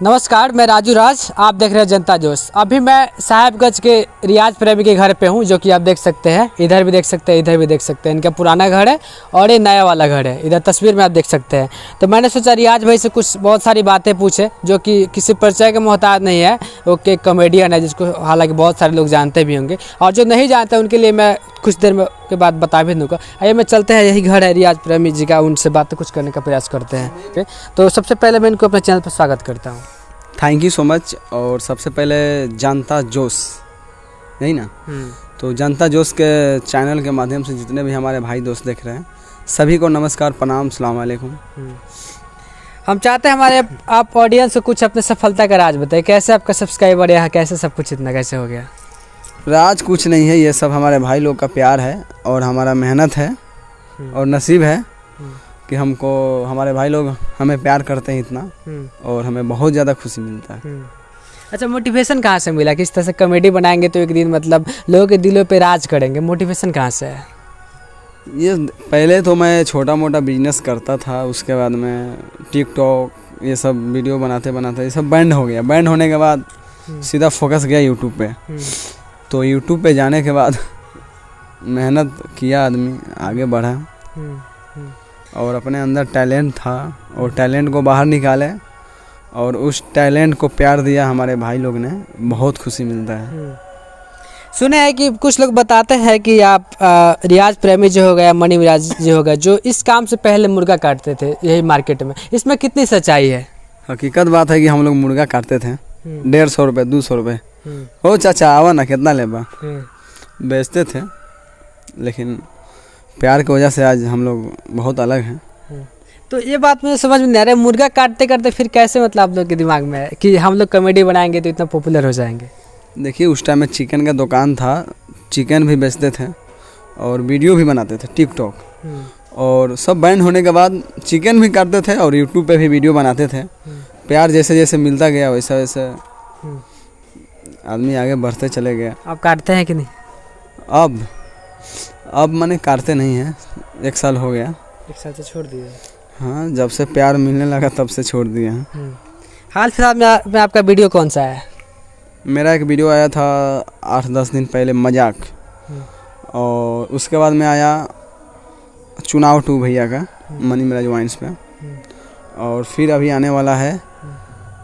नमस्कार, मैं राजू राज, आप देख रहे हैं जनता जोश। अभी मैं साहेबगंज के रियाज प्रेमी के घर पे हूँ, जो कि आप देख सकते हैं। इधर भी देख सकते हैं, इधर भी देख सकते हैं। इनका पुराना घर है और ये नया वाला घर है। इधर तस्वीर में आप देख सकते हैं। तो मैंने सोचा रियाज भाई से कुछ बहुत सारी बातें पूछे, जो कि किसी परिचय के मोहताज नहीं है। वो एक कॉमेडियन है, जिसको हालांकि बहुत सारे लोग जानते भी होंगे, और जो नहीं जानते उनके लिए मैं कुछ देर में के बाद बता भी दूँगा। आइए मैं चलते हैं, यही घर है रियाज प्रेमी जी का, उनसे बातें कुछ करने का प्रयास करते हैं। तो सबसे पहले मैं इनको अपने चैनल पर स्वागत करता हूँ। Thank you so much. और सबसे पहले जनता जोश, यही ना, तो जनता जोश के चैनल के माध्यम से जितने भी हमारे भाई दोस्त देख रहे हैं, सभी को नमस्कार, प्रणाम, अस्सलाम वालेकुम। हम चाहते हैं हमारे आप ऑडियंस को कुछ अपने सफलता का राज बताइए। कैसे आपका सब्सक्राइबर यहाँ, कैसे सब कुछ इतना कैसे हो गया? राज कुछ नहीं है, ये सब हमारे भाई लोग का प्यार है और हमारा मेहनत है और नसीब है कि हमको हमारे भाई लोग हमें प्यार करते हैं इतना, और हमें बहुत ज़्यादा खुशी मिलता है। अच्छा, मोटिवेशन कहाँ से मिला कि इस तरह से कॉमेडी बनाएंगे तो एक दिन मतलब लोगों के दिलों पे राज करेंगे? मोटिवेशन कहाँ से है? ये पहले तो मैं छोटा मोटा बिजनेस करता था, उसके बाद में टिकटॉक ये सब वीडियो बनाते बनाते ये सब बैंड हो गया। बैंड होने के बाद सीधा फोकस गया यूट्यूब पे। तो यूट्यूब पे जाने के बाद मेहनत किया, आदमी आगे बढ़ा और अपने अंदर टैलेंट था और टैलेंट को बाहर निकाले, और उस टैलेंट को प्यार दिया हमारे भाई लोग ने। बहुत खुशी मिलता है। सुने हैं कि कुछ लोग बताते हैं कि आप रियाज प्रेमी जो हो गया, मनी रियाज जो हो गया, जो इस काम से पहले मुर्गा काटते थे यही मार्केट में, इसमें कितनी सच्चाई है? हकीकत बात है कि हम लोग मुर्गा काटते थे 150 रुपये 200 रुपये। हो चाचा आवा ना, कितना लेबा, बेचते थे। लेकिन प्यार की वजह से आज हम लोग बहुत अलग हैं। तो ये बात मुझे समझ में नहीं आ रहा है, मुर्गा काटते करते फिर कैसे मतलब आप लोग के दिमाग में है कि हम लोग कॉमेडी बनाएंगे तो इतना पॉपुलर हो जाएंगे? देखिए, उस टाइम में चिकन का दुकान था, चिकन भी बेचते थे और वीडियो भी बनाते थे टिकटॉक, और सब बैंड होने के बाद चिकन भी काटते थे और यूट्यूब पे भी वीडियो बनाते थे। प्यार जैसे जैसे मिलता गया वैसा वैसे आदमी आगे बढ़ते चले गया। आप काटते हैं कि नहीं? अब मैंने काटते नहीं हैं, 1 साल हो गया। 1 साल से छोड़ दिए? हाँ, जब से प्यार मिलने लगा तब से छोड़ दिया है। हाल फिलहाल में आपका वीडियो कौन सा है? मेरा एक वीडियो आया था 8-10 दिन पहले, मजाक, और उसके बाद में आया चुनाव 2 भैया का, मनी मेराज वाइन्स पे, और फिर अभी आने वाला है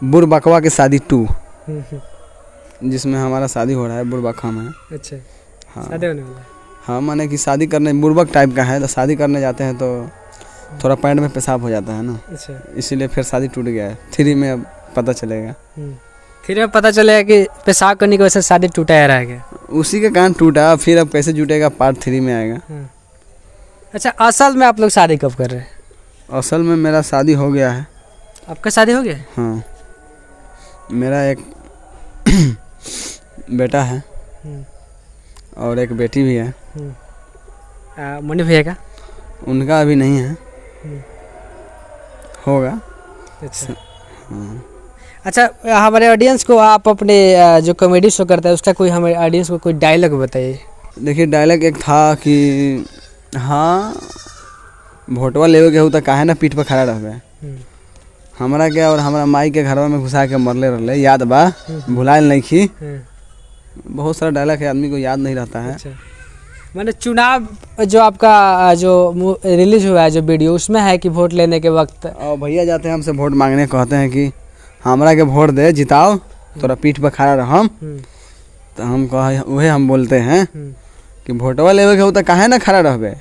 बुरबकवा की शादी 2, जिसमें हमारा शादी हो रहा है बुरबकवा में। अच्छा, हाँ, शादी होने वाला है। हाँ, माने कि शादी करने, बुरबक टाइप का है, तो शादी करने जाते हैं तो थोड़ा पैंट में पेशाब हो जाता है ना। अच्छा, इसीलिए फिर शादी टूट गया है। 3 में अब पता चलेगा। 3 में पता चलेगा कि पेशाब करने की वजह से शादी टूटा है रह गया। उसी के कारण टूटा, फिर अब कैसे जुटेगा, पार्ट 3 में आएगा। अच्छा, असल में आप लोग शादी कब कर रहे हैं? असल में मेरा शादी हो गया है। आपका शादी हो गया? हाँ, मेरा एक बेटा है और एक बेटी भी है। मनी भैया का? उनका अभी नहीं है, होगा। अच्छा, अच्छा, हमारे ऑडियंस को आप अपने जो कॉमेडी शो करता है उसका कोई हमारे ऑडियंस को कोई डायलॉग बताइए। देखिए, डायलॉग एक था कि हाँ, भोटवा लेवे के हो तो काहे ना पीठ पर खड़ा रहबे, हमारा क्या और हमारा माई के घरवा में घुसा के मरले रहले, याद बा, भुलाइल नहीं की। बहुत सारा डायलॉग है, आदमी को याद नहीं रहता है। अच्छा, मैंने चुनाव जो आपका जो रिलीज हुआ है जो वीडियो, उसमें है कि वोट लेने के वक्त और भैया जाते हैं हमसे वोट मांगने, कहते हैं कि हमरा के वोट दे, जिताओ, तोरा पीठ पर खड़ा रहम। तो हम कहे, वही हम बोलते हैं कि वोटवा लेवे के हो तो काहे ना खड़ा रहबे,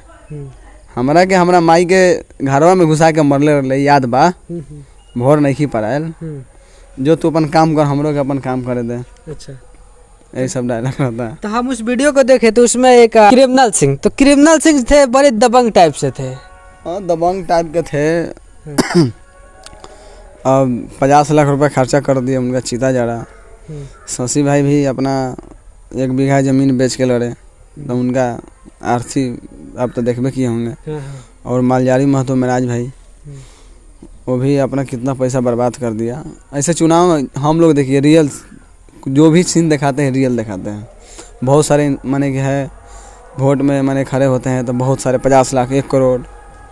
हमरा के हमरा माई के घरवा में घुसा के मरले रहले, याद बा, वोट नहीं पड़ायल, जो तू अपन काम कर, हमरो के अपन काम करे दे। अच्छा, यही सब डायलॉग रहता है। तो हम उस वीडियो को देखे तो उसमें एक क्रिमिनल सिंह, तो क्रिमिनल सिंह थे, बड़े दबंग टाइप से थे। हाँ, दबंग टाइप के थे। अब 50 लाख रुपए खर्चा कर दिए उनका चीता जड़ा। शशि भाई भी अपना 1 बीघा ज़मीन बेच के लड़े, तो उनका आर्थिक अब तो देखबे किए होंगे। और मालजारी महतो मेराज भाई, वो भी अपना कितना पैसा बर्बाद कर दिया। ऐसे चुनाव हम लोग देखिए, रियल जो भी सीन दिखाते हैं रियल दिखाते हैं। बहुत सारे माने कि है, वोट में माने खड़े होते हैं तो बहुत सारे 50 लाख 1 करोड़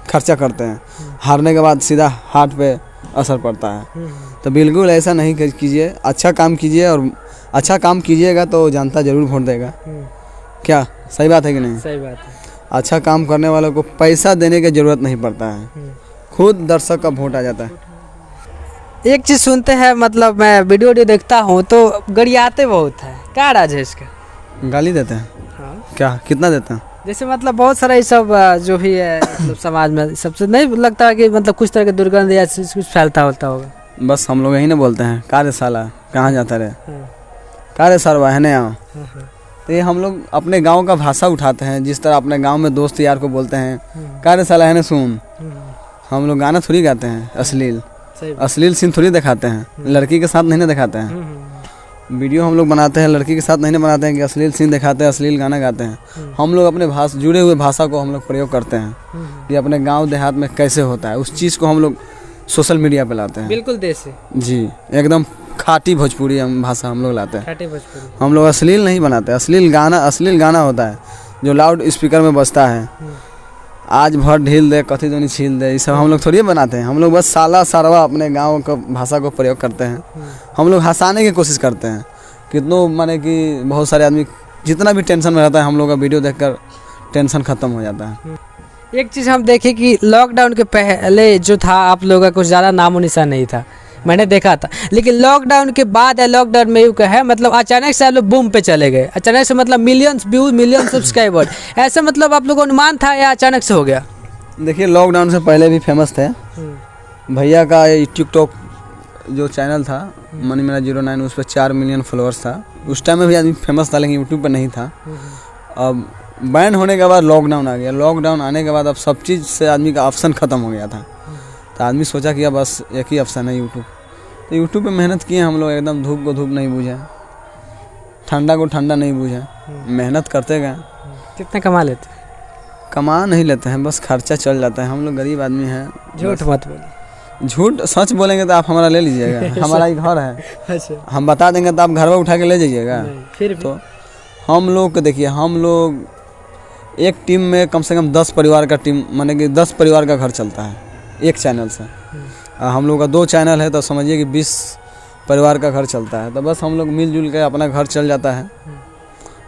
खर्चा करते हैं, हारने के बाद सीधा हार्ट पे असर पड़ता है। तो तो बिल्कुल ऐसा नहीं कीजिए, अच्छा काम कीजिए, और अच्छा काम कीजिएगा तो जनता ज़रूर वोट देगा। क्या सही बात है कि नहीं? सही बात है। अच्छा काम करने वालों को पैसा देने की ज़रूरत नहीं पड़ता है, खुद दर्शक का वोट आ जाता है। एक चीज़ सुनते हैं, मतलब मैं वीडियो देखता हूँ तो गरियाते बहुत है, क्या राज है इसका? गाली देते हैं? हाँ। क्या कितना देते हैं? जैसे मतलब बहुत सारा ये सब जो भी है मतलब समाज में सबसे नहीं लगता कि मतलब कुछ तरह के दुर्गंध या कुछ फैलता होता होगा? बस हम लोग यही ना बोलते हैं, कार्य साला कहाँ जाता रहे, कार्य सरवा है ना। तो ये हम लोग अपने गांव का भाषा उठाते हैं, जिस तरह अपने गांव में दोस्त यार को बोलते हैं कार्य साला है ना सुन। हम लोग गाना थोड़ी गाते हैं अश्लील सीन थोड़ी दिखाते हैं, लड़की के साथ नहीं ना दिखाते हैं। वीडियो हम लोग बनाते हैं लड़की के साथ नहीं ना बनाते हैं कि अश्लील सीन दिखाते हैं, अश्लील गाना गाते हैं। हम लोग अपने जुड़े हुए भाषा को हम लोग प्रयोग करते हैं कि अपने गांव देहात में कैसे होता है, उस चीज़ को हम लोग सोशल मीडिया पे लाते हैं। बिल्कुल देसी जी, एकदम खाटी भोजपुरी भाषा हम लोग लाते हैं। खाटी भोजपुरी। हम लोग अश्लील नहीं बनाते। अश्लील गाना होता है जो लाउड स्पीकर में बजता है, आज भर ढील दे कथी दोनी छील दे, ये सब हम लोग थोड़ी बनाते हैं। हम लोग बस साला सारवा अपने गांव का भाषा को प्रयोग करते हैं। हम लोग हंसाने की कोशिश करते हैं। कितनों माने कि बहुत सारे आदमी जितना भी टेंशन में रहता है, हम लोग का वीडियो देखकर टेंशन ख़त्म हो जाता है। एक चीज़ हम देखे कि लॉकडाउन के पहले जो था आप लोगों का कुछ ज़्यादा नामो निशान नहीं था, मैंने देखा था। लेकिन लॉकडाउन के बाद है, लॉकडाउन में यूँ है मतलब अचानक से आप लोग बूम पे चले गए, अचानक से मतलब मिलियंस व्यू, मिलियन सब्सक्राइबर, ऐसा मतलब आप लोगों को अनुमान था या अचानक से हो गया? देखिए, लॉकडाउन से पहले भी फेमस थे भैया का टिकटॉक जो चैनल था मनी मेरा 09, उस पर 4 मिलियन फॉलोअर्स था। उस टाइम में भी आदमी फेमस था, लेकिन यूट्यूब पर नहीं था। अब बैन होने के बाद लॉकडाउन आ गया। लॉकडाउन आने के बाद अब सब चीज़ से आदमी का ऑप्शन ख़त्म हो गया था। तो आदमी सोचा कि अब बस एक ही ऑप्शन है यूट्यूब। तो यूट्यूब पे मेहनत किए हम लोग, एकदम धूप को धूप नहीं बूझे, ठंडा को ठंडा नहीं बूझे, मेहनत करते गए। कितना कमा लेते? कमा नहीं लेते हैं, बस खर्चा चल जाता है। हम लोग गरीब आदमी हैं। झूठ मत बोलिए। झूठ सच बोलेंगे तो आप हमारा ले लीजिएगा, हमारा ही घर है। अच्छा। हम बता देंगे तो आप घर में उठा के ले जाइएगा। फिर भी तो हम लोग को देखिए, हम लोग एक टीम में कम से कम 10 परिवार का टीम, माने कि 10 परिवार का घर चलता है एक चैनल से। हम लोग का 2 चैनल है तो समझिए कि 20 परिवार का घर चलता है। तो बस हम लोग मिलजुल के अपना घर चल जाता है।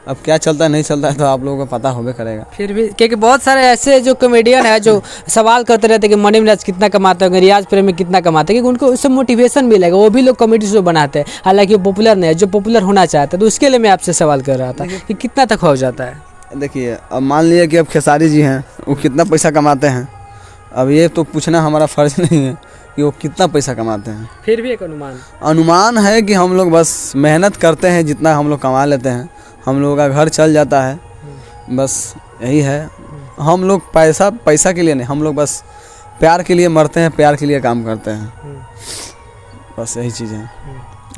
अब क्या चलता है नहीं चलता है तो आप लोगों को पता होबे करेगा। फिर भी क्योंकि बहुत सारे ऐसे जो कॉमेडियन है जो सवाल करते रहते हैं कि मनी मिराज कितना कमाते हैं, रियाज प्रेमी कितना कमाते हैं, क्योंकि उनको उससे मोटिवेशन मिलेगा। वो भी लोग कॉमेडी शो बनाते हैं, हालांकि वो पॉपुलर नहीं है, जो पॉपुलर होना चाहते हैं। तो उसके लिए मैं आपसे सवाल कर रहा था कि कितना तक हो जाता है? देखिए, अब मान लीजिए कि अब खेसारी जी हैं, वो कितना पैसा कमाते हैं। अब ये तो पूछना हमारा फ़र्ज नहीं है कि वो कितना पैसा कमाते हैं। फिर भी एक अनुमान है कि हम लोग बस मेहनत करते हैं, जितना हम लोग कमा लेते हैं हम लोगों का घर चल जाता है। बस यही है। हम लोग पैसा के लिए नहीं, हम लोग बस प्यार के लिए मरते हैं, प्यार के लिए काम करते हैं। बस यही चीज़ है।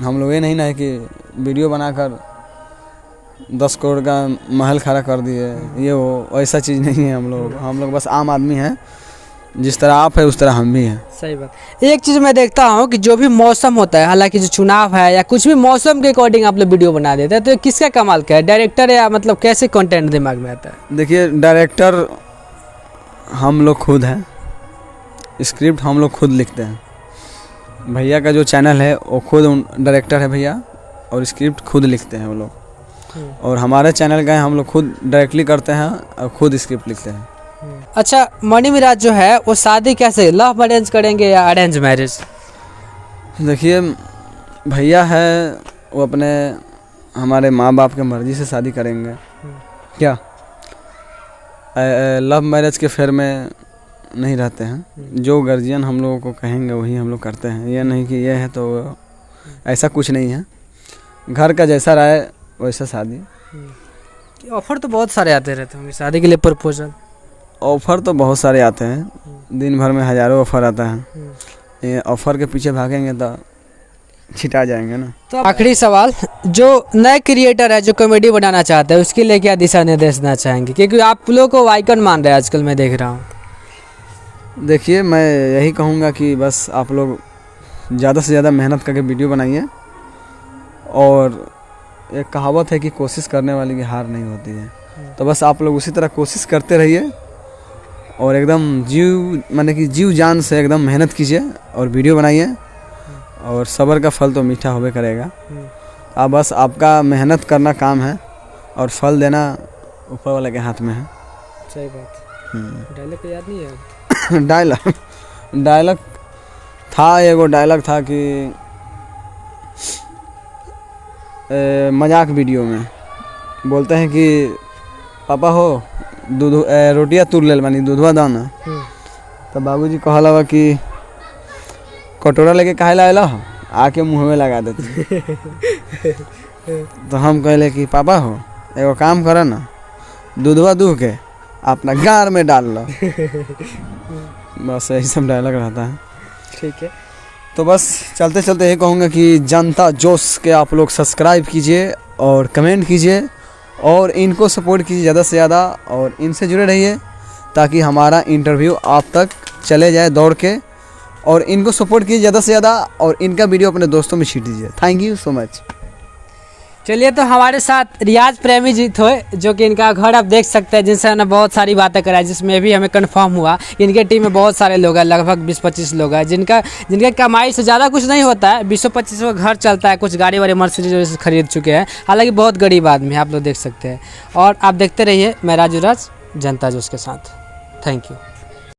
हम लोग ये नहीं ना है कि वीडियो बनाकर 10 करोड़ का महल खड़ा कर दिए, ये वो ऐसा चीज़ नहीं है। हम लोग बस आम आदमी हैं, जिस तरह आप है उस तरह हम भी हैं। सही बात। एक चीज़ मैं देखता हूँ कि जो भी मौसम होता है, हालांकि जो चुनाव है या कुछ भी मौसम के अकॉर्डिंग आप लोग वीडियो बना देते हैं, तो किसका कमाल का है? डायरेक्टर या मतलब कैसे कंटेंट दिमाग में आता है? देखिए, डायरेक्टर हम लोग खुद हैं, स्क्रिप्ट हम लोग खुद लिखते हैं। भैया का जो चैनल है वो खुद डायरेक्टर है भैया, और स्क्रिप्ट खुद लिखते हैं वो लोग। और हमारे चैनल का है, हम लोग खुद डायरेक्टली करते हैं और खुद स्क्रिप्ट लिखते हैं। अच्छा, मनी मिराज जो है वो शादी कैसे, लव मैरिज करेंगे या अरेंज मैरिज? देखिए, भैया है वो अपने हमारे माँ बाप के मर्ज़ी से शादी करेंगे। क्या लव मैरिज के फेर में नहीं रहते हैं। जो गार्जियन हम लोगों को कहेंगे वही हम लोग करते हैं। ये नहीं कि ये है तो ऐसा कुछ नहीं है। घर का जैसा रहा है वैसा शादी। ऑफर तो बहुत सारे आते रहते होंगे शादी के लिए, प्रपोजल? ऑफ़र तो बहुत सारे आते हैं, दिन भर में हज़ारों ऑफ़र आता है। ये ऑफ़र के पीछे भागेंगे तो छिटा जाएंगे ना। तो आखिरी सवाल, जो नए क्रिएटर है जो कॉमेडी बनाना चाहते हैं उसके लिए क्या दिशा निर्देश देना चाहेंगे? क्योंकि आप लोग को आइकन मान रहे हैं आजकल, मैं देख रहा हूँ। देखिए, मैं यही कहूँगा कि बस आप लोग ज़्यादा से ज़्यादा मेहनत करके वीडियो बनाइए। और एक कहावत है कि कोशिश करने वाले की हार नहीं होती है। तो बस आप लोग उसी तरह कोशिश करते रहिए और एकदम जीव माने कि जीव जान से एकदम मेहनत कीजिए और वीडियो बनाइए। और सब्र का फल तो मीठा होबे करेगा। अब बस आपका मेहनत करना काम है और फल देना ऊपर वाले के हाथ में है। सही बात। डायलॉग तो याद नहीं है? डायलॉग था, एगो डायलॉग था कि मजाक वीडियो में बोलते हैं कि पापा हो दूध रोटियाँ तुर लेल बानी दूधवा दाना, तो बाबूजी कहला कि कटोरा लेके काहे ला आइला हो, आके मुँह में लगा देते। तो हम कहले कि पापा हो एगो काम कर ना, दूधवा दूह के अपना गार में डाल लो। बस यही सब डायलॉग रहता है। ठीक है, तो बस चलते चलते ये कहूँगा कि जनता जोश के आप लोग सब्सक्राइब कीजिए और कमेंट कीजिए और इनको सपोर्ट कीजिए ज़्यादा से ज़्यादा और इनसे जुड़े रहिए ताकि हमारा इंटरव्यू आप तक चले जाए दौड़ के, और इनको सपोर्ट कीजिए ज़्यादा से ज़्यादा और इनका वीडियो अपने दोस्तों में छीट दीजिए। Thank you so much. चलिए, तो हमारे साथ रियाज प्रेमी जी थे जो कि इनका घर आप देख सकते हैं, जिनसे हमने बहुत सारी बातें कराई, जिसमें भी हमें कंफर्म हुआ कि इनके टीम में बहुत सारे लोग हैं, लगभग 20-25 लोग हैं, जिनका कमाई से ज़्यादा कुछ नहीं होता है। 20-25 का घर चलता है, कुछ गाड़ी वाड़ी मर्सिडीज खरीद चुके हैं, हालांकि बहुत गरीब आदमी है, आप लोग देख सकते हैं। और आप देखते रहिए मैं राजू राज जनता जोश के साथ। Thank you.